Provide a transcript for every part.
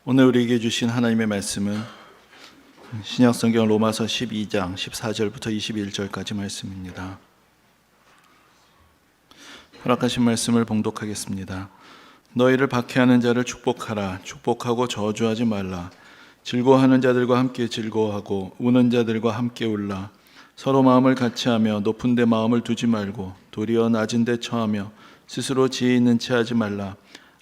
오늘 우리에게 주신 하나님의 말씀은 신약성경 로마서 12장 14절부터 21절까지 말씀입니다. 허락하신 말씀을 봉독하겠습니다. 너희를 박해하는 자를 축복하라. 축복하고 저주하지 말라. 즐거워하는 자들과 함께 즐거워하고 우는 자들과 함께 울라. 서로 마음을 같이하며 높은 데 마음을 두지 말고 도리어 낮은 데 처하며 스스로 지혜 있는 채 하지 말라.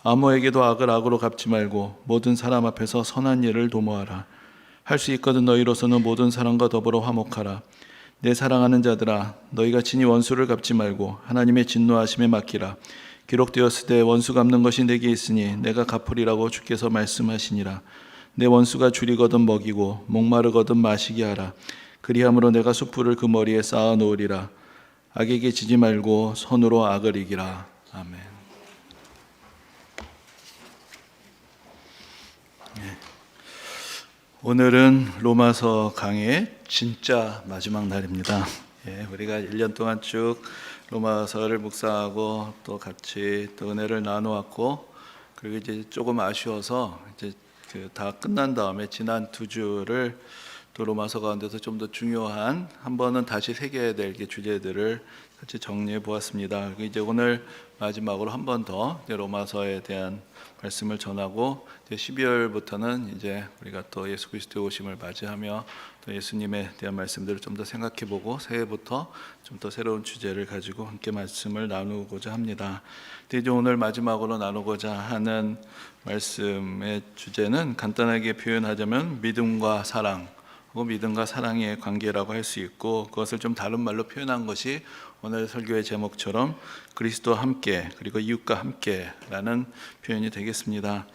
아무에게도 악을 악으로 갚지 말고 모든 사람 앞에서 선한 일을 도모하라. 할 수 있거든 너희로서는 모든 사람과 더불어 화목하라. 내 사랑하는 자들아, 너희가 친히 원수를 갚지 말고 하나님의 진노하심에 맡기라. 기록되었을 때 원수 갚는 것이 내게 있으니 내가 갚으리라고 주께서 말씀하시니라. 내 원수가 줄이거든 먹이고 목마르거든 마시게 하라. 그리함으로 내가 숯불을 그 머리에 쌓아 놓으리라. 악에게 지지 말고 선으로 악을 이기라. 아멘. 오늘은 로마서 강의 진짜 마지막 날입니다. 우리가 1년 동안 쭉 로마서를 묵상하고 또 같이 또 은혜를 나누었고, 그리고 이제 조금 아쉬워서 이제 다 끝난 다음에 지난 2주를 또 로마서 가운데서 좀 더 중요한 한 번은 다시 새겨야 될 주제들을 같이 정리해 보았습니다. 그리고 이제 오늘 마지막으로 한 번 더 로마서에 대한 말씀을 전하고, 12월부터는 이제 우리가 또 예수 그리스도의 오심을 맞이하며 또 예수님에 대한 말씀들을 좀 더 생각해보고 새해부터 좀 더 새로운 주제를 가지고 함께 말씀을 나누고자 합니다. 근데 이제 오늘 마지막으로 나누고자 하는 말씀의 주제는 간단하게 표현하자면 믿음과 사랑, 믿음과 사랑의 관계라고 할 수 있고, 그것을 좀 다른 말로 표현한 것이 오늘 설교의 제목처럼 그리스도와 함께 그리고 이웃과 함께라는 표현이 되겠습니다.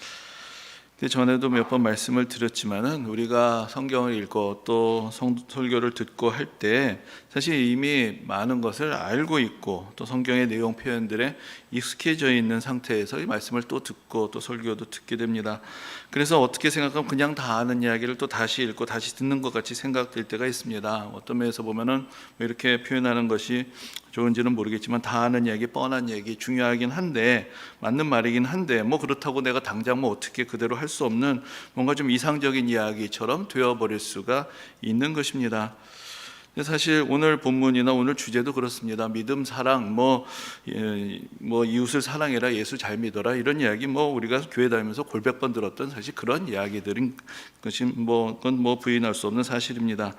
전에도 몇 번 말씀을 드렸지만은 우리가 성경을 읽고 또 설교를 듣고 할 때 사실 이미 많은 것을 알고 있고 또 성경의 내용 표현들에 익숙해져 있는 상태에서 이 말씀을 또 듣고 또 설교도 듣게 됩니다. 그래서 어떻게 생각하면 그냥 다 아는 이야기를 또 다시 읽고 다시 듣는 것 같이 생각될 때가 있습니다. 어떤 면에서 보면은 이렇게 표현하는 것이 좋은지는 모르겠지만 다 아는 이야기, 뻔한 얘기 중요하긴 한데, 맞는 말이긴 한데 그렇다고 내가 당장 어떻게 그대로 할 수 없는 뭔가 좀 이상적인 이야기처럼 되어버릴 수가 있는 것입니다. 사실 오늘 본문이나 오늘 주제도 그렇습니다. 믿음, 사랑, 이웃을 사랑해라, 예수 잘 믿어라, 이런 이야기 우리가 교회 다니면서 골백 번 들었던 사실 그런 이야기들인 것이 그건 부인할 수 없는 사실입니다.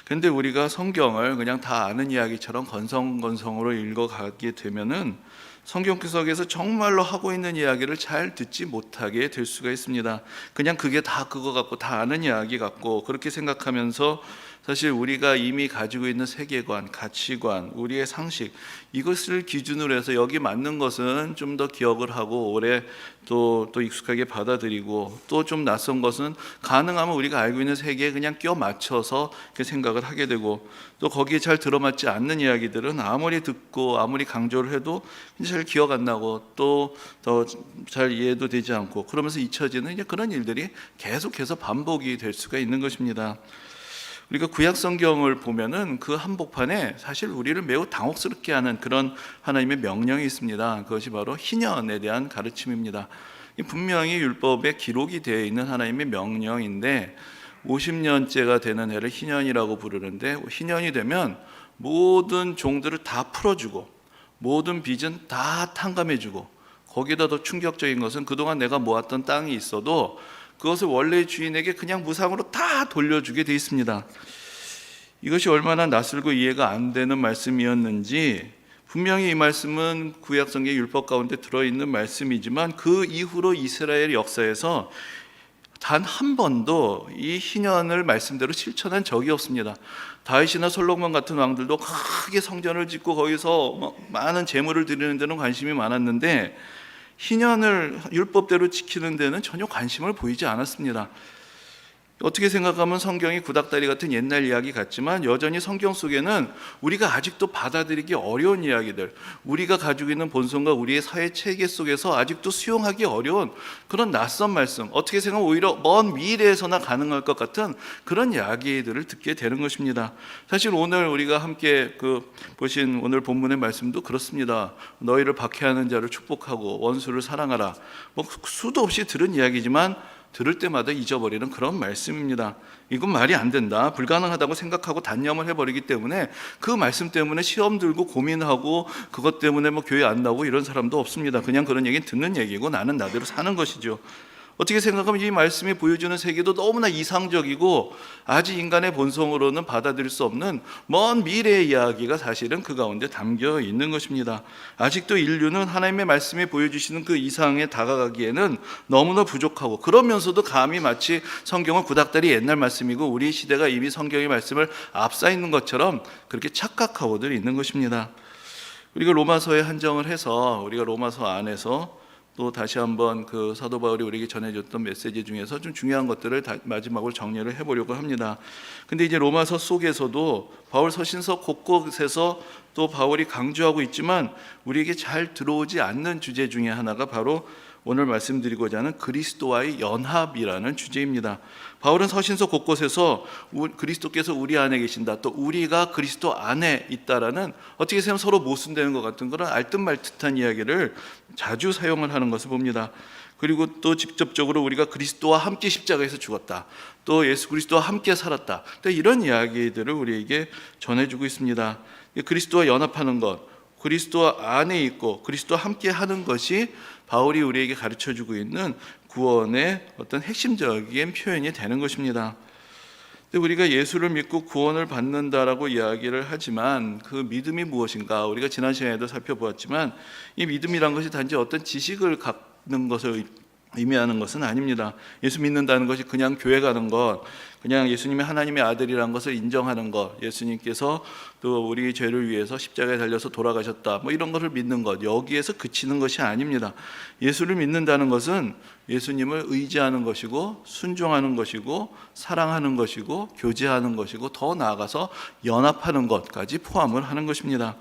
그런데 우리가 성경을 그냥 다 아는 이야기처럼 건성건성으로 읽어가게 되면은 성경 구석에서 정말로 하고 있는 이야기를 잘 듣지 못하게 될 수가 있습니다. 그냥 그게 다 그거 같고 다 아는 이야기 같고 그렇게 생각하면서 사실 우리가 이미 가지고 있는 세계관, 가치관, 우리의 상식, 이것을 기준으로 해서 여기 맞는 것은 좀 더 기억을 하고 오래 또 익숙하게 받아들이고, 또 좀 낯선 것은 가능하면 우리가 알고 있는 세계에 그냥 껴 맞춰서 생각을 하게 되고, 또 거기에 잘 들어맞지 않는 이야기들은 아무리 듣고 아무리 강조를 해도 잘 기억 안 나고 또 더 잘 이해도 되지 않고, 그러면서 잊혀지는 그런 일들이 계속해서 반복이 될 수가 있는 것입니다. 우리가 구약 성경을 보면은 그 한복판에 사실 우리를 매우 당혹스럽게 하는 그런 하나님의 명령이 있습니다. 그것이 바로 희년에 대한 가르침입니다. 분명히 율법에 기록이 되어 있는 하나님의 명령인데, 50년째가 되는 해를 희년이라고 부르는데, 희년이 되면 모든 종들을 다 풀어주고 모든 빚은 다 탕감해주고, 거기다 더 충격적인 것은 그동안 내가 모았던 땅이 있어도 그것을 원래 주인에게 그냥 무상으로 다 돌려주게 되어 있습니다. 이것이 얼마나 낯설고 이해가 안 되는 말씀이었는지, 분명히 이 말씀은 구약성경 율법 가운데 들어있는 말씀이지만 그 이후로 이스라엘 역사에서 단 한 번도 이 희년을 말씀대로 실천한 적이 없습니다. 다윗이나 솔로몬 같은 왕들도 크게 성전을 짓고 거기서 많은 제물을 드리는 데는 관심이 많았는데, 희년을 율법대로 지키는 데는 전혀 관심을 보이지 않았습니다. 어떻게 생각하면 성경이 구닥다리 같은 옛날 이야기 같지만 여전히 성경 속에는 우리가 아직도 받아들이기 어려운 이야기들, 우리가 가지고 있는 본성과 우리의 사회 체계 속에서 아직도 수용하기 어려운 그런 낯선 말씀, 어떻게 생각하면 오히려 먼 미래에서나 가능할 것 같은 그런 이야기들을 듣게 되는 것입니다. 사실 오늘 우리가 함께 보신 오늘 본문의 말씀도 그렇습니다. 너희를 박해하는 자를 축복하고 원수를 사랑하라. 수도 없이 들은 이야기지만 들을 때마다 잊어버리는 그런 말씀입니다. 이건 말이 안 된다, 불가능하다고 생각하고 단념을 해버리기 때문에 그 말씀 때문에 시험 들고 고민하고 그것 때문에 뭐 교회 안 나오고 이런 사람도 없습니다. 그냥 그런 얘기는 듣는 얘기고 나는 나대로 사는 것이죠. 어떻게 생각하면 이 말씀이 보여주는 세계도 너무나 이상적이고 아직 인간의 본성으로는 받아들일 수 없는 먼 미래의 이야기가 사실은 그 가운데 담겨 있는 것입니다. 아직도 인류는 하나님의 말씀이 보여주시는 그 이상에 다가가기에는 너무나 부족하고, 그러면서도 감히 마치 성경은 구닥다리 옛날 말씀이고 우리 시대가 이미 성경의 말씀을 앞서 있는 것처럼 그렇게 착각하고들 있는 것입니다. 우리가 로마서에 한정을 해서 우리가 로마서 안에서 또 다시 한번 그 사도 바울이 우리에게 전해줬던 메시지 중에서 좀 중요한 것들을 마지막으로 정리를 해보려고 합니다. 근데 이제 로마서 속에서도 바울 서신서 곳곳에서 또 바울이 강조하고 있지만 우리에게 잘 들어오지 않는 주제 중에 하나가 바로 오늘 말씀드리고자 하는 그리스도와의 연합이라는 주제입니다. 바울은 서신서 곳곳에서 그리스도께서 우리 안에 계신다, 또 우리가 그리스도 안에 있다라는 어떻게 보면 서로 모순되는 것 같은 그런 알듯말듯한 이야기를 자주 사용을 하는 것을 봅니다. 그리고 또 직접적으로 우리가 그리스도와 함께 십자가에서 죽었다, 또 예수 그리스도와 함께 살았다, 또 이런 이야기들을 우리에게 전해주고 있습니다. 그리스도와 연합하는 것, 그리스도 안에 있고 그리스도와 함께 하는 것이 바울이 우리에게 가르쳐주고 있는 구원의 어떤 핵심적인 표현이 되는 것입니다. 우리가 예수를 믿고 구원을 받는다라고 이야기를 하지만 그 믿음이 무엇인가, 우리가 지난 시간에도 살펴보았지만 이 믿음이란 것이 단지 어떤 지식을 갖는 것을 의미하는 것은 아닙니다. 예수 믿는다는 것이 그냥 교회 가는 것, 그냥 예수님이 하나님의 아들이라는 것을 인정하는 것, 예수님께서 또 우리 죄를 위해서 십자가에 달려서 돌아가셨다, 뭐 이런 것을 믿는 것, 여기에서 그치는 것이 아닙니다. 예수를 믿는다는 것은 예수님을 의지하는 것이고 순종하는 것이고 사랑하는 것이고 교제하는 것이고 더 나아가서 연합하는 것까지 포함을 하는 것입니다.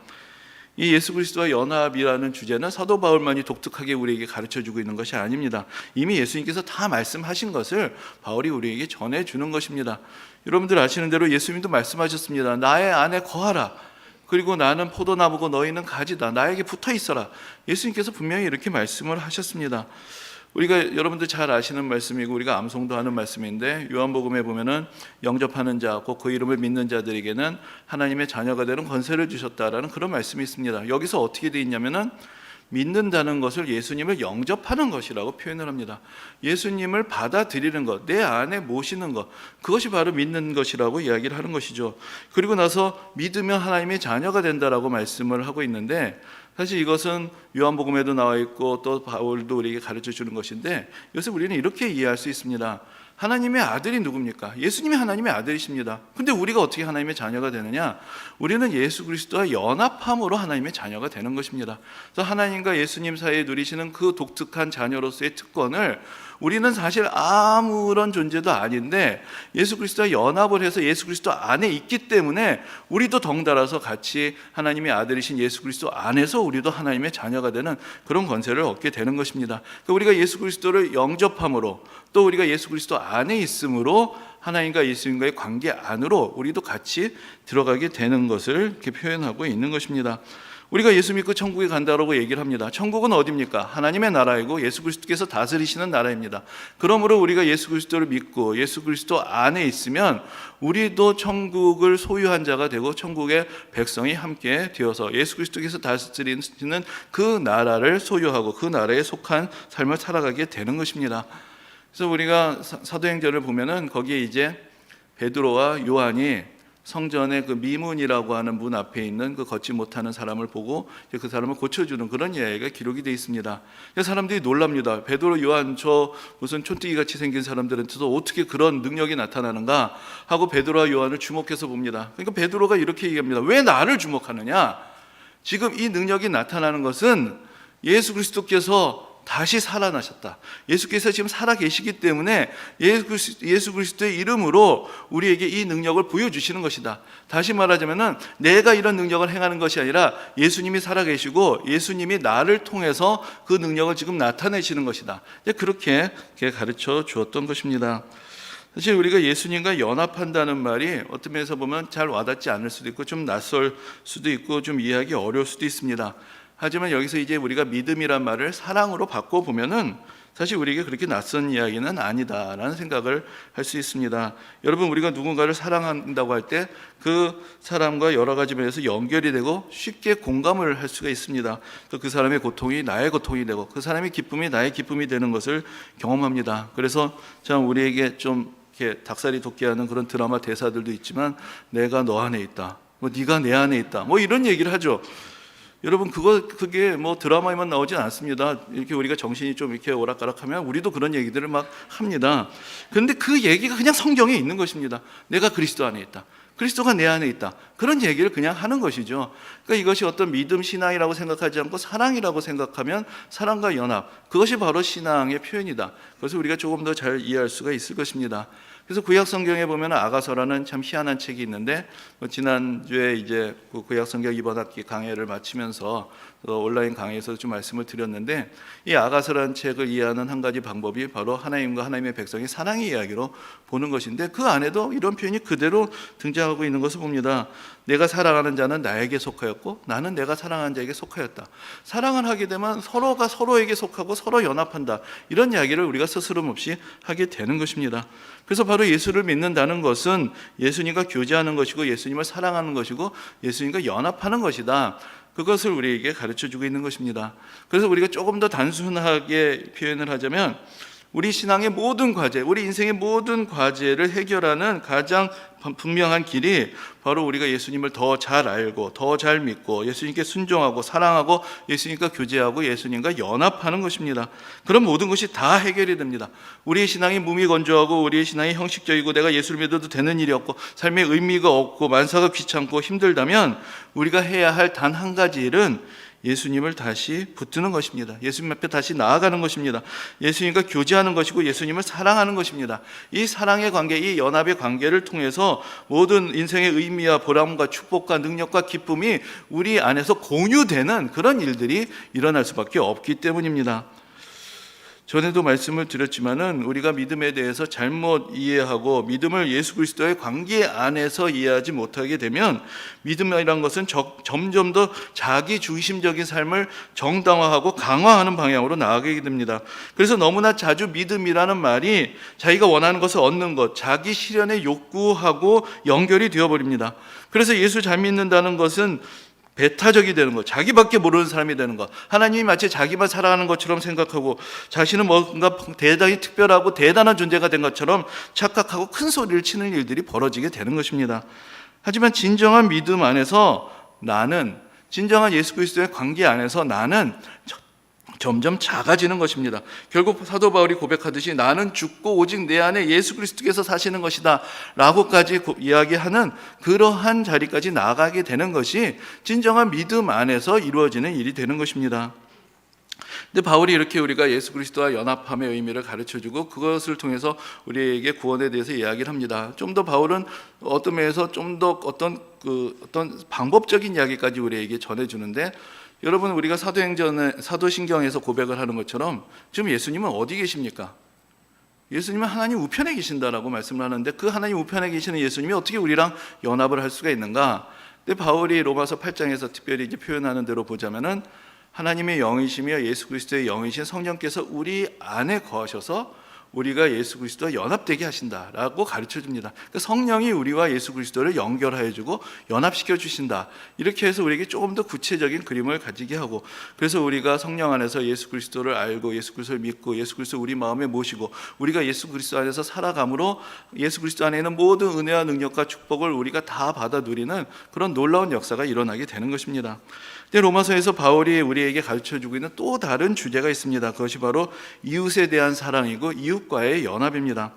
이 예수 그리스도와 연합이라는 주제는 사도 바울만이 독특하게 우리에게 가르쳐주고 있는 것이 아닙니다. 이미 예수님께서 다 말씀하신 것을 바울이 우리에게 전해주는 것입니다. 여러분들 아시는 대로 예수님도 말씀하셨습니다. 나의 안에 거하라, 그리고 나는 포도나무고 너희는 가지다, 나에게 붙어 있어라. 예수님께서 분명히 이렇게 말씀을 하셨습니다. 우리가 여러분들 잘 아시는 말씀이고 우리가 암송도 하는 말씀인데, 요한복음에 보면은 영접하는 자, 곧 그 이름을 믿는 자들에게는 하나님의 자녀가 되는 권세를 주셨다라는 그런 말씀이 있습니다. 여기서 어떻게 되어 있냐면은 믿는다는 것을 예수님을 영접하는 것이라고 표현을 합니다. 예수님을 받아들이는 것, 내 안에 모시는 것, 그것이 바로 믿는 것이라고 이야기를 하는 것이죠. 그리고 나서 믿으면 하나님의 자녀가 된다라고 말씀을 하고 있는데, 사실 이것은 요한복음에도 나와 있고 또 바울도 우리에게 가르쳐 주는 것인데, 이것을 우리는 이렇게 이해할 수 있습니다. 하나님의 아들이 누굽니까? 예수님이 하나님의 아들이십니다. 근데 우리가 어떻게 하나님의 자녀가 되느냐? 우리는 예수 그리스도와 연합함으로 하나님의 자녀가 되는 것입니다. 그래서 하나님과 예수님 사이에 누리시는 그 독특한 자녀로서의 특권을 우리는 사실 아무런 존재도 아닌데 예수 그리스도와 연합을 해서 예수 그리스도 안에 있기 때문에 우리도 덩달아서 같이 하나님의 아들이신 예수 그리스도 안에서 우리도 하나님의 자녀가 되는 그런 권세를 얻게 되는 것입니다. 그러니까 우리가 예수 그리스도를 영접함으로, 또 우리가 예수 그리스도 안에 있음으로 하나님과 예수님과의 관계 안으로 우리도 같이 들어가게 되는 것을 이렇게 표현하고 있는 것입니다. 우리가 예수 믿고 천국에 간다고 얘기를 합니다. 천국은 어디입니까? 하나님의 나라이고 예수 그리스도께서 다스리시는 나라입니다. 그러므로 우리가 예수 그리스도를 믿고 예수 그리스도 안에 있으면 우리도 천국을 소유한 자가 되고 천국의 백성이 함께 되어서 예수 그리스도께서 다스리는 그 나라를 소유하고 그 나라에 속한 삶을 살아가게 되는 것입니다. 그래서 우리가 사도행전을 보면은 거기에 이제 베드로와 요한이 성전의 그 미문이라고 하는 문 앞에 있는 그 걷지 못하는 사람을 보고 그 사람을 고쳐주는 그런 이야기가 기록이 되어 있습니다. 사람들이 놀랍니다. 베드로, 요한, 저 무슨 촌뜨기 같이 생긴 사람들한테도 어떻게 그런 능력이 나타나는가 하고 베드로와 요한을 주목해서 봅니다. 그러니까 베드로가 이렇게 얘기합니다. 왜 나를 주목하느냐? 지금 이 능력이 나타나는 것은 예수 그리스도께서 다시 살아나셨다, 예수께서 지금 살아계시기 때문에 예수 그리스도의 이름으로 우리에게 이 능력을 보여주시는 것이다. 다시 말하자면 내가 이런 능력을 행하는 것이 아니라 예수님이 살아계시고 예수님이 나를 통해서 그 능력을 지금 나타내시는 것이다. 그렇게 가르쳐 주었던 것입니다. 사실 우리가 예수님과 연합한다는 말이 어떤 면에서 보면 잘 와닿지 않을 수도 있고 좀 낯설 수도 있고 좀 이해하기 어려울 수도 있습니다. 하지만 여기서 이제 우리가 믿음이란 말을 사랑으로 바꿔보면은 사실 우리에게 그렇게 낯선 이야기는 아니다라는 생각을 할 수 있습니다. 여러분, 우리가 누군가를 사랑한다고 할 때 그 사람과 여러 가지 면에서 연결이 되고 쉽게 공감을 할 수가 있습니다. 또 그 사람의 고통이 나의 고통이 되고 그 사람의 기쁨이 나의 기쁨이 되는 것을 경험합니다. 그래서 참 우리에게 좀 이렇게 닭살이 돋게 하는 그런 드라마 대사들도 있지만, 내가 너 안에 있다, 뭐 네가 내 안에 있다, 뭐 이런 얘기를 하죠. 여러분, 그게 뭐 드라마에만 나오진 않습니다. 이렇게 우리가 정신이 좀 이렇게 오락가락하면 우리도 그런 얘기들을 막 합니다. 그런데 그 얘기가 그냥 성경에 있는 것입니다. 내가 그리스도 안에 있다, 그리스도가 내 안에 있다, 그런 얘기를 그냥 하는 것이죠. 그러니까 이것이 어떤 믿음 신앙이라고 생각하지 않고 사랑이라고 생각하면 사랑과 연합, 그것이 바로 신앙의 표현이다. 그래서 우리가 조금 더 잘 이해할 수가 있을 것입니다. 그래서 구약 성경에 보면 아가서라는 참 희한한 책이 있는데, 지난주에 이제 구약 성경 이번 학기 강해를 마치면서 온라인 강의에서 좀 말씀을 드렸는데, 이 아가서라는 책을 이해하는 한 가지 방법이 바로 하나님과 하나님의 백성의 사랑의 이야기로 보는 것인데, 그 안에도 이런 표현이 그대로 등장하고 있는 것을 봅니다. 내가 사랑하는 자는 나에게 속하였고 나는 내가 사랑하는 자에게 속하였다. 사랑을 하게 되면 서로가 서로에게 속하고 서로 연합한다, 이런 이야기를 우리가 스스럼 없이 하게 되는 것입니다. 그래서 바로 예수를 믿는다는 것은 예수님과 교제하는 것이고 예수님을 사랑하는 것이고 예수님과 연합하는 것이다, 그것을 우리에게 가르쳐주고 있는 것입니다. 그래서 우리가 조금 더 단순하게 표현을 하자면, 우리 신앙의 모든 과제, 우리 인생의 모든 과제를 해결하는 가장 분명한 길이 바로 우리가 예수님을 더 잘 알고 더 잘 믿고 예수님께 순종하고 사랑하고 예수님과 교제하고 예수님과 연합하는 것입니다. 그럼 모든 것이 다 해결이 됩니다. 우리의 신앙이 무미건조하고 우리의 신앙이 형식적이고 내가 예수를 믿어도 되는 일이 없고 삶의 의미가 없고 만사가 귀찮고 힘들다면, 우리가 해야 할 단 한 가지 일은 예수님을 다시 붙드는 것입니다. 예수님 앞에 다시 나아가는 것입니다. 예수님과 교제하는 것이고 예수님을 사랑하는 것입니다. 이 사랑의 관계, 이 연합의 관계를 통해서 모든 인생의 의미와 보람과 축복과 능력과 기쁨이 우리 안에서 공유되는 그런 일들이 일어날 수밖에 없기 때문입니다. 전에도 말씀을 드렸지만은, 우리가 믿음에 대해서 잘못 이해하고 믿음을 예수 그리스도의 관계 안에서 이해하지 못하게 되면, 믿음이란 것은 점점 더 자기 중심적인 삶을 정당화하고 강화하는 방향으로 나아가게 됩니다. 그래서 너무나 자주 믿음이라는 말이 자기가 원하는 것을 얻는 것, 자기 실현의 욕구하고 연결이 되어버립니다. 그래서 예수 잘 믿는다는 것은 배타적이 되는 것, 자기밖에 모르는 사람이 되는 것, 하나님이 마치 자기만 사랑하는 것처럼 생각하고 자신은 뭔가 대단히 특별하고 대단한 존재가 된 것처럼 착각하고 큰 소리를 치는 일들이 벌어지게 되는 것입니다. 하지만 진정한 믿음 안에서 나는, 진정한 예수 그리스도의 관계 안에서 나는 점점 작아지는 것입니다. 결국 사도 바울이 고백하듯이 나는 죽고 오직 내 안에 예수 그리스도께서 사시는 것이다 라고까지 이야기하는 그러한 자리까지 나아가게 되는 것이 진정한 믿음 안에서 이루어지는 일이 되는 것입니다. 근데 바울이 이렇게 우리가 예수 그리스도와 연합함의 의미를 가르쳐주고 그것을 통해서 우리에게 구원에 대해서 이야기를 합니다. 좀 더 바울은 어떤 면에서 좀 더 어떤 방법적인 이야기까지 우리에게 전해주는데, 여러분, 우리가 사도신경에서 고백을 하는 것처럼 지금 예수님은 어디 계십니까? 예수님은 하나님 우편에 계신다라고 말씀을 하는데, 그 하나님 우편에 계시는 예수님이 어떻게 우리랑 연합을 할 수가 있는가? 근데 바울이 로마서 8장에서 특별히 이제 표현하는 대로 보자면은, 하나님의 영이시며 예수 그리스도의 영이신 성령께서 우리 안에 거하셔서 우리가 예수 그리스도와 연합되게 하신다라고 가르쳐 줍니다. 그러니까 성령이 우리와 예수 그리스도를 연결하여 주고 연합시켜 주신다, 이렇게 해서 우리에게 조금 더 구체적인 그림을 가지게 하고, 그래서 우리가 성령 안에서 예수 그리스도를 알고 예수 그리스도를 믿고 예수 그리스도를 우리 마음에 모시고 우리가 예수 그리스도 안에서 살아감으로 예수 그리스도 안에 있는 모든 은혜와 능력과 축복을 우리가 다 받아 누리는 그런 놀라운 역사가 일어나게 되는 것입니다. 근데 로마서에서 바울이 우리에게 가르쳐주고 있는 또 다른 주제가 있습니다. 그것이 바로 이웃에 대한 사랑이고 이웃과의 연합입니다.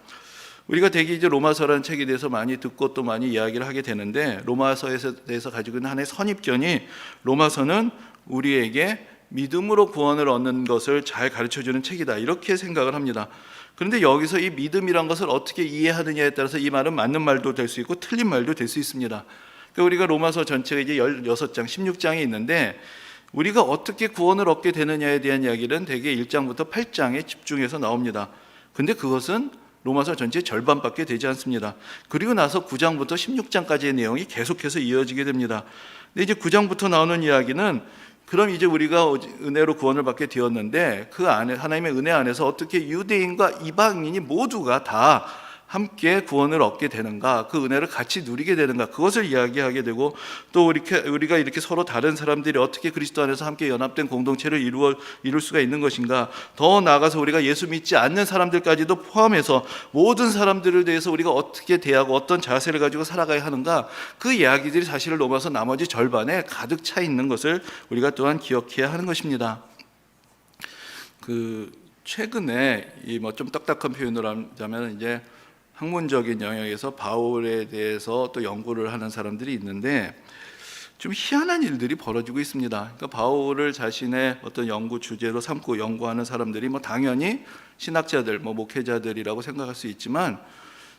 우리가 대개 이제 로마서라는 책에 대해서 많이 듣고 또 많이 이야기를 하게 되는데, 로마서에 대해서 가지고 있는 하나의 선입견이, 로마서는 우리에게 믿음으로 구원을 얻는 것을 잘 가르쳐주는 책이다, 이렇게 생각을 합니다. 그런데 여기서 이 믿음이란 것을 어떻게 이해하느냐에 따라서 이 말은 맞는 말도 될 수 있고 틀린 말도 될 수 있습니다. 그러니까 우리가 로마서 전체가 이제 16장, 16장이 있는데, 우리가 어떻게 구원을 얻게 되느냐에 대한 이야기는 대개 1장부터 8장에 집중해서 나옵니다. 근데 그것은 로마서 전체의 절반밖에 되지 않습니다. 그리고 나서 9장부터 16장까지의 내용이 계속해서 이어지게 됩니다. 근데 이제 9장부터 나오는 이야기는 그럼 이제 우리가 은혜로 구원을 받게 되었는데 그 안에 하나님의 은혜 안에서 어떻게 유대인과 이방인이 모두가 다 함께 구원을 얻게 되는가, 그 은혜를 같이 누리게 되는가, 그것을 이야기하게 되고, 또 우리가 이렇게 서로 다른 사람들이 어떻게 그리스도 안에서 함께 연합된 공동체를 이룰 수가 있는 것인가, 더 나아가서 우리가 예수 믿지 않는 사람들까지도 포함해서 모든 사람들을 대해서 우리가 어떻게 대하고 어떤 자세를 가지고 살아가야 하는가, 그 이야기들이 사실을 넘어서 나머지 절반에 가득 차 있는 것을 우리가 또한 기억해야 하는 것입니다. 최근에 이 뭐 좀 딱딱한 표현을 하자면 이제 학문적인 영역에서 바울에 대해서 또 연구를 하는 사람들이 있는데 좀 희한한 일들이 벌어지고 있습니다. 그러니까 바울을 자신의 어떤 연구 주제로 삼고 연구하는 사람들이 뭐 당연히 신학자들, 뭐 목회자들이라고 생각할 수 있지만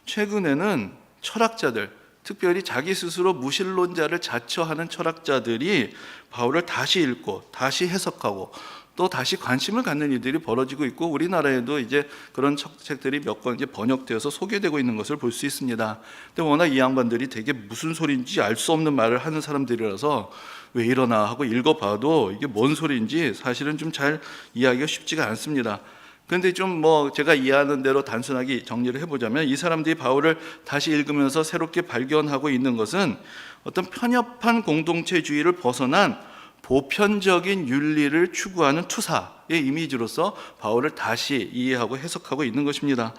최근에는 철학자들, 특별히 자기 스스로 무신론자를 자처하는 철학자들이 바울을 다시 읽고 다시 해석하고 또 다시 관심을 갖는 일들이 벌어지고 있고, 우리나라에도 이제 그런 책들이 몇 권 이제 번역되어서 소개되고 있는 것을 볼 수 있습니다. 근데 워낙 이 양반들이 되게 무슨 소리인지 알 수 없는 말을 하는 사람들이라서 왜 이러나 하고 읽어봐도 이게 뭔 소리인지 사실은 좀 잘 이해하기가 쉽지가 않습니다. 그런데 좀 뭐 제가 이해하는 대로 단순하게 정리를 해보자면, 이 사람들이 바울을 다시 읽으면서 새롭게 발견하고 있는 것은 어떤 편협한 공동체주의를 벗어난 보편적인 윤리를 추구하는 투사의 이미지로서 바울을 다시 이해하고 해석하고 있는 것입니다.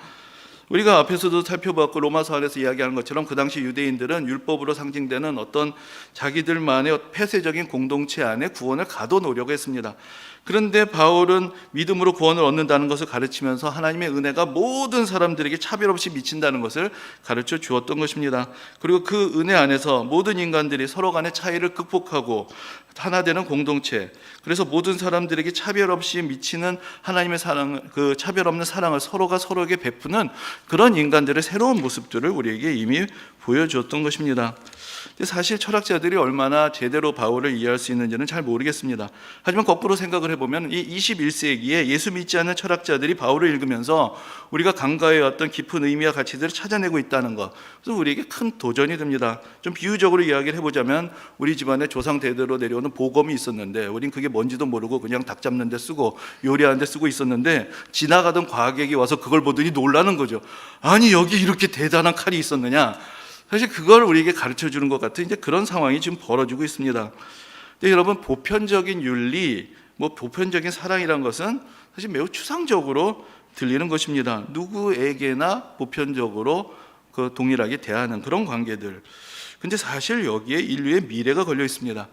우리가 앞에서도 살펴봤고 로마서 안에서 이야기하는 것처럼 그 당시 유대인들은 율법으로 상징되는 어떤 자기들만의 폐쇄적인 공동체 안에 구원을 가둬놓으려고 했습니다. 그런데 바울은 믿음으로 구원을 얻는다는 것을 가르치면서 하나님의 은혜가 모든 사람들에게 차별 없이 미친다는 것을 가르쳐 주었던 것입니다. 그리고 그 은혜 안에서 모든 인간들이 서로 간의 차이를 극복하고 하나 되는 공동체, 그래서 모든 사람들에게 차별 없이 미치는 하나님의 사랑, 그 차별 없는 사랑을 서로가 서로에게 베푸는 그런 인간들의 새로운 모습들을 우리에게 이미 보여주었던 것입니다. 사실 철학자들이 얼마나 제대로 바울을 이해할 수 있는지는 잘 모르겠습니다. 하지만 거꾸로 생각을 해보면 이 21세기에 예수 믿지 않는 철학자들이 바울을 읽으면서 우리가 강가의 어떤 깊은 의미와 가치들을 찾아내고 있다는 것, 그래서 우리에게 큰 도전이 됩니다. 좀 비유적으로 이야기를 해보자면, 우리 집안에 조상 대대로 내려오는 보검이 있었는데 우린 그게 뭔지도 모르고 그냥 닭 잡는 데 쓰고 요리하는 데 쓰고 있었는데, 지나가던 과객이 와서 그걸 보더니 놀라는 거죠. 아니, 여기 이렇게 대단한 칼이 있었느냐. 사실 그걸 우리에게 가르쳐 주는 것 같은 이제 그런 상황이 지금 벌어지고 있습니다. 근데 여러분, 보편적인 윤리, 뭐 보편적인 사랑이란 것은 사실 매우 추상적으로 들리는 것입니다. 누구에게나 보편적으로 동일하게 대하는 그런 관계들. 근데 사실 여기에 인류의 미래가 걸려 있습니다.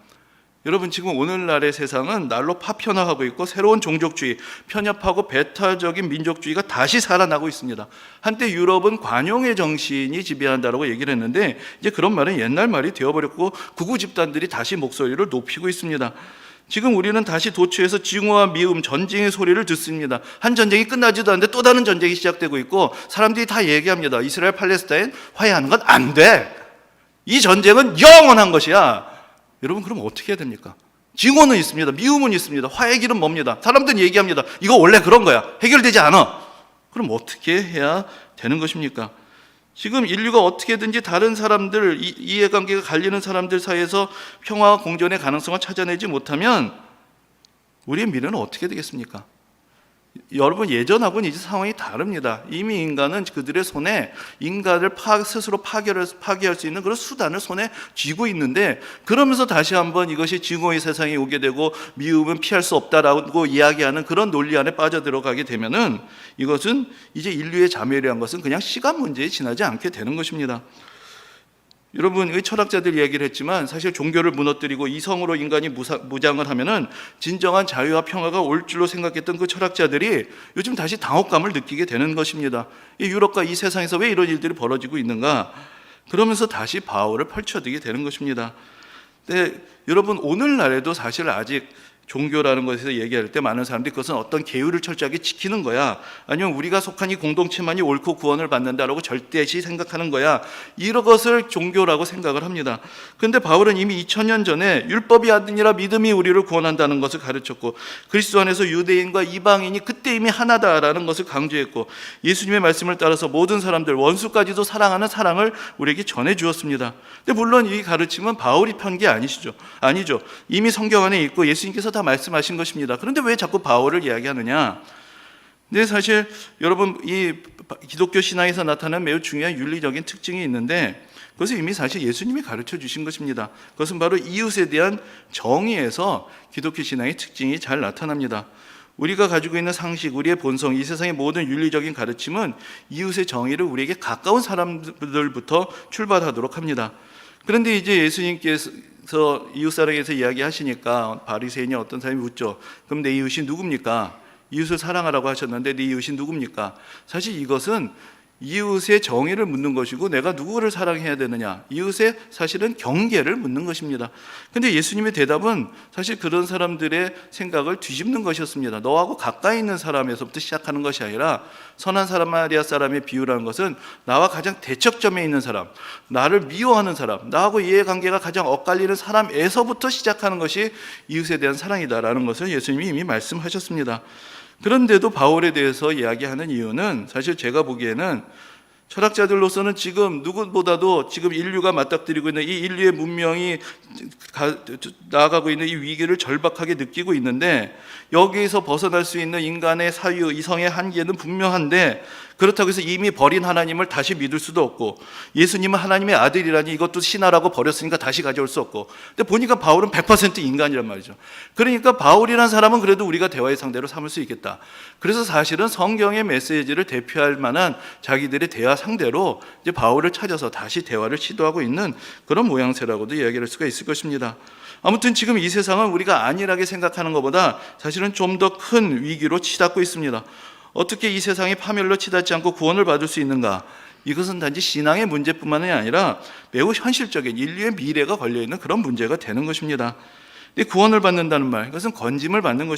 여러분, 지금 오늘날의 세상은 날로 파편화하고 있고 새로운 종족주의, 편협하고 배타적인 민족주의가 다시 살아나고 있습니다. 한때 유럽은 관용의 정신이 지배한다라고 얘기를 했는데 이제 그런 말은 옛날 말이 되어버렸고 구구 집단들이 다시 목소리를 높이고 있습니다. 지금 우리는 다시 도취해서 징후와 미움, 전쟁의 소리를 듣습니다. 한 전쟁이 끝나지도 않는데 또 다른 전쟁이 시작되고 있고, 사람들이 다 얘기합니다. 이스라엘 팔레스타인 화해하는 건 안 돼. 이 전쟁은 영원한 것이야. 여러분, 그럼 어떻게 해야 됩니까? 징후는 있습니다. 미움은 있습니다. 화해의 길은 뭡니다. 사람들은 얘기합니다. 이거 원래 그런 거야. 해결되지 않아. 그럼 어떻게 해야 되는 것입니까? 지금 인류가 어떻게든지 다른 사람들, 이해관계가 갈리는 사람들 사이에서 평화와 공존의 가능성을 찾아내지 못하면 우리의 미래는 어떻게 되겠습니까? 여러분, 예전하고는 이제 상황이 다릅니다. 이미 인간은 그들의 손에 인간을 스스로 파괴할 수 있는 그런 수단을 손에 쥐고 있는데, 그러면서 다시 한번 이것이 증오의 세상에 오게 되고 미움은 피할 수 없다라고 이야기하는 그런 논리 안에 빠져들어가게 되면은 이것은 이제 인류의 자멸이란 것은 그냥 시간 문제에 지나지 않게 되는 것입니다. 여러분, 철학자들 이야기를 했지만 사실 종교를 무너뜨리고 이성으로 인간이 무장을 하면은 진정한 자유와 평화가 올 줄로 생각했던 그 철학자들이 요즘 다시 당혹감을 느끼게 되는 것입니다. 이 유럽과 이 세상에서 왜 이런 일들이 벌어지고 있는가? 그러면서 다시 바울을 펼쳐들게 되는 것입니다. 근데 여러분, 오늘날에도 사실 아직 종교라는 것에서 얘기할 때 많은 사람들이 그것은 어떤 계율을 철저하게 지키는 거야, 아니면 우리가 속한 이 공동체만이 옳고 구원을 받는다라고 절대시 생각하는 거야, 이런 것을 종교라고 생각을 합니다. 그런데 바울은 이미 2000년 전에 율법이 아니라 믿음이 우리를 구원한다는 것을 가르쳤고, 그리스도 안에서 유대인과 이방인이 그때 이미 하나다라는 것을 강조했고, 예수님의 말씀을 따라서 모든 사람들, 원수까지도 사랑하는 사랑을 우리에게 전해 주었습니다. 근데 물론 이 가르침은 바울이 편 게 아니죠. 이미 성경 안에 있고 예수님께서 다 말씀하신 것입니다. 그런데 왜 자꾸 바울을 이야기하느냐? 근데 사실 여러분, 이 기독교 신앙에서 나타나는 매우 중요한 윤리적인 특징이 있는데, 그것은 이미 사실 예수님이 가르쳐 주신 것입니다. 그것은 바로 이웃에 대한 정의에서 기독교 신앙의 특징이 잘 나타납니다. 우리가 가지고 있는 상식, 우리의 본성, 이 세상의 모든 윤리적인 가르침은 이웃의 정의를 우리에게 가까운 사람들부터 출발하도록 합니다. 그런데 이제 예수님께서 이웃사랑에서 이야기하시니까 바리새인이 어떤 사람이 묻죠. 그럼 내 이웃이 누굽니까? 이웃을 사랑하라고 하셨는데 내 이웃이 누굽니까? 사실 이것은 이웃의 정의를 묻는 것이고, 내가 누구를 사랑해야 되느냐, 이웃의 사실은 경계를 묻는 것입니다. 근데 예수님의 대답은 사실 그런 사람들의 생각을 뒤집는 것이었습니다. 너하고 가까이 있는 사람에서부터 시작하는 것이 아니라, 선한 사마리아 사람의 비유라는 것은 나와 가장 대척점에 있는 사람, 나를 미워하는 사람, 나하고 이해관계가 가장 엇갈리는 사람에서부터 시작하는 것이 이웃에 대한 사랑이다라는 것을 예수님이 이미 말씀하셨습니다. 그런데도 바울에 대해서 이야기하는 이유는, 사실 제가 보기에는 철학자들로서는 지금 누구보다도 지금 인류가 맞닥뜨리고 있는 이 인류의 문명이 나아가고 있는 이 위기를 절박하게 느끼고 있는데, 여기에서 벗어날 수 있는 인간의 사유, 이성의 한계는 분명한데, 그렇다고 해서 이미 버린 하나님을 다시 믿을 수도 없고, 예수님은 하나님의 아들이라니 이것도 신하라고 버렸으니까 다시 가져올 수 없고. 근데 보니까 바울은 100% 인간이란 말이죠. 그러니까 바울이라는 사람은 그래도 우리가 대화의 상대로 삼을 수 있겠다. 그래서 사실은 성경의 메시지를 대표할 만한 자기들의 대화 상대로 이제 바울을 찾아서 다시 대화를 시도하고 있는 그런 모양새라고도 이야기할 수가 있을 것입니다. 아무튼 지금 이 세상은 우리가 안일하게 생각하는 것보다 사실은 좀 더 큰 위기로 치닫고 있습니다. 어떻게 이 세상이 파멸로 치닫지 않고 구원을 받을 수 있는가? 이것은 단지 신앙의 문제뿐만이 아니라 매우 현실적인 인류의 미래가 걸려있는 그런 문제가 되는 것입니다. 근데 구원을 받는다는 말, 이것은 건짐을 받는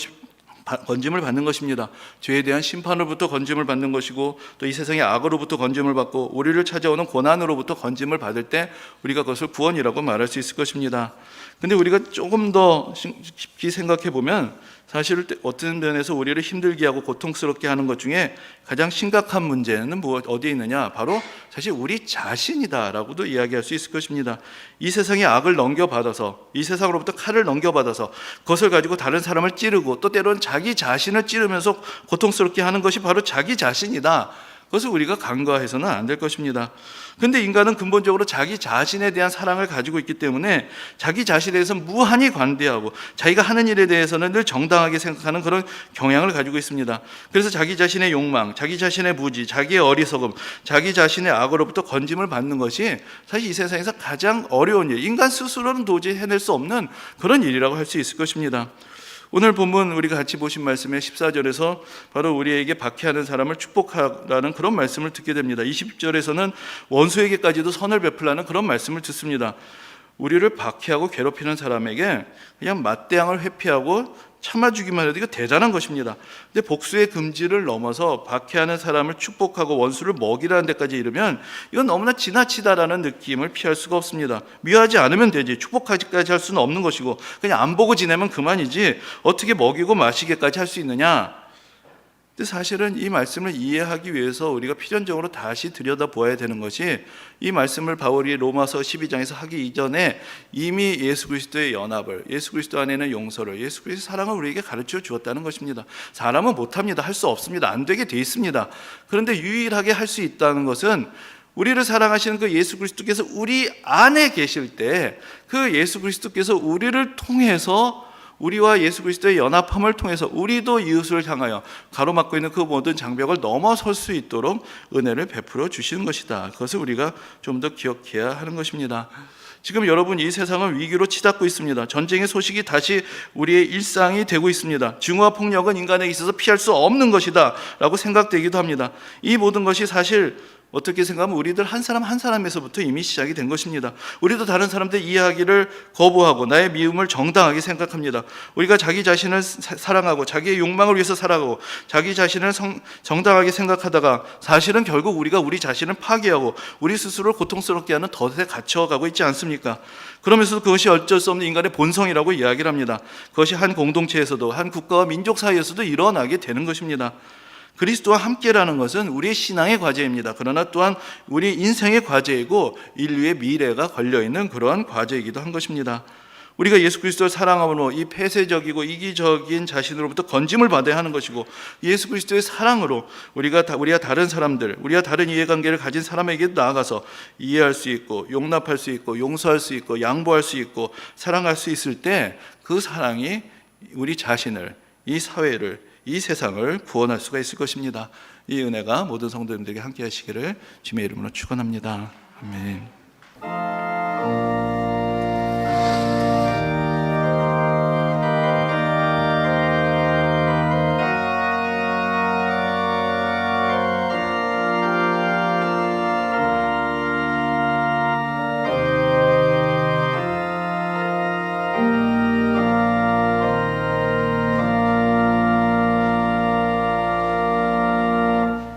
것입니다. 죄에 대한 심판으로부터 건짐을 받는 것이고, 또 이 세상의 악으로부터 건짐을 받고, 우리를 찾아오는 고난으로부터 건짐을 받을 때 우리가 그것을 구원이라고 말할 수 있을 것입니다. 근데 우리가 조금 더 깊이 생각해 보면, 사실 어떤 면에서 우리를 힘들게 하고 고통스럽게 하는 것 중에 가장 심각한 문제는 어디에 있느냐? 바로 사실 우리 자신이다라고도 이야기할 수 있을 것입니다. 이 세상의 악을 넘겨받아서, 이 세상으로부터 칼을 넘겨받아서 그것을 가지고 다른 사람을 찌르고, 또 때로는 자기 자신을 찌르면서 고통스럽게 하는 것이 바로 자기 자신이다. 그것을 우리가 간과해서는 안 될 것입니다. 그런데 인간은 근본적으로 자기 자신에 대한 사랑을 가지고 있기 때문에 자기 자신에 대해서 무한히 관대하고, 자기가 하는 일에 대해서는 늘 정당하게 생각하는 그런 경향을 가지고 있습니다. 그래서 자기 자신의 욕망, 자기 자신의 무지, 자기의 어리석음, 자기 자신의 악으로부터 건짐을 받는 것이 사실 이 세상에서 가장 어려운 일, 인간 스스로는 도저히 해낼 수 없는 그런 일이라고 할 수 있을 것입니다. 오늘 본문 우리가 같이 보신 말씀의 14절에서 바로 우리에게 박해하는 사람을 축복하라는 그런 말씀을 듣게 됩니다. 20절에서는 원수에게까지도 선을 베풀라는 그런 말씀을 듣습니다. 우리를 박해하고 괴롭히는 사람에게 그냥 맞대항을 회피하고 참아주기만 해도 이거 대단한 것입니다. 근데 복수의 금지를 넘어서 박해하는 사람을 축복하고 원수를 먹이라는 데까지 이르면 이건 너무나 지나치다라는 느낌을 피할 수가 없습니다. 미워하지 않으면 되지, 축복하기까지 할 수는 없는 것이고, 그냥 안 보고 지내면 그만이지 어떻게 먹이고 마시게까지 할 수 있느냐? 근데 사실은 이 말씀을 이해하기 위해서 우리가 필연적으로 다시 들여다보아야 되는 것이, 이 말씀을 바울이 로마서 12장에서 하기 이전에 이미 예수 그리스도의 연합을, 예수 그리스도 안에는 용서를, 예수 그리스도의 사랑을 우리에게 가르쳐 주었다는 것입니다. 사람은 못합니다. 할 수 없습니다. 안 되게 돼 있습니다. 그런데 유일하게 할 수 있다는 것은, 우리를 사랑하시는 그 예수 그리스도께서 우리 안에 계실 때, 그 예수 그리스도께서 우리를 통해서, 우리와 예수 그리스도의 연합함을 통해서 우리도 이웃을 향하여 가로막고 있는 그 모든 장벽을 넘어설 수 있도록 은혜를 베풀어 주시는 것이다. 그것을 우리가 좀 더 기억해야 하는 것입니다. 지금 여러분, 이 세상은 위기로 치닫고 있습니다. 전쟁의 소식이 다시 우리의 일상이 되고 있습니다. 증오와 폭력은 인간에게 있어서 피할 수 없는 것이다 라고 생각되기도 합니다. 이 모든 것이 사실 어떻게 생각하면 우리들 한 사람 한 사람에서부터 이미 시작이 된 것입니다. 우리도 다른 사람들 이야기를 거부하고 나의 미움을 정당하게 생각합니다. 우리가 자기 자신을 사랑하고 자기의 욕망을 위해서 살아가고 자기 자신을 정당하게 생각하다가 사실은 결국 우리가 우리 자신을 파괴하고 우리 스스로를 고통스럽게 하는 덫에 갇혀가고 있지 않습니까? 그러면서도 그것이 어쩔 수 없는 인간의 본성이라고 이야기를 합니다. 그것이 한 공동체에서도 한 국가와 민족 사이에서도 일어나게 되는 것입니다. 그리스도와 함께라는 것은 우리의 신앙의 과제입니다. 그러나 또한 우리 인생의 과제이고 인류의 미래가 걸려있는 그러한 과제이기도 한 것입니다. 우리가 예수 그리스도를 사랑함으로 이 폐쇄적이고 이기적인 자신으로부터 건짐을 받아야 하는 것이고, 예수 그리스도의 사랑으로 우리가 다른 사람들, 우리가 다른 이해관계를 가진 사람에게 나아가서 이해할 수 있고 용납할 수 있고 용서할 수 있고 양보할 수 있고 사랑할 수 있을 때 그 사랑이 우리 자신을, 이 사회를, 이 세상을 구원할 수가 있을 것입니다. 이 은혜가 모든 성도님들에게 함께 하시기를 주님의 이름으로 축원합니다. 아멘.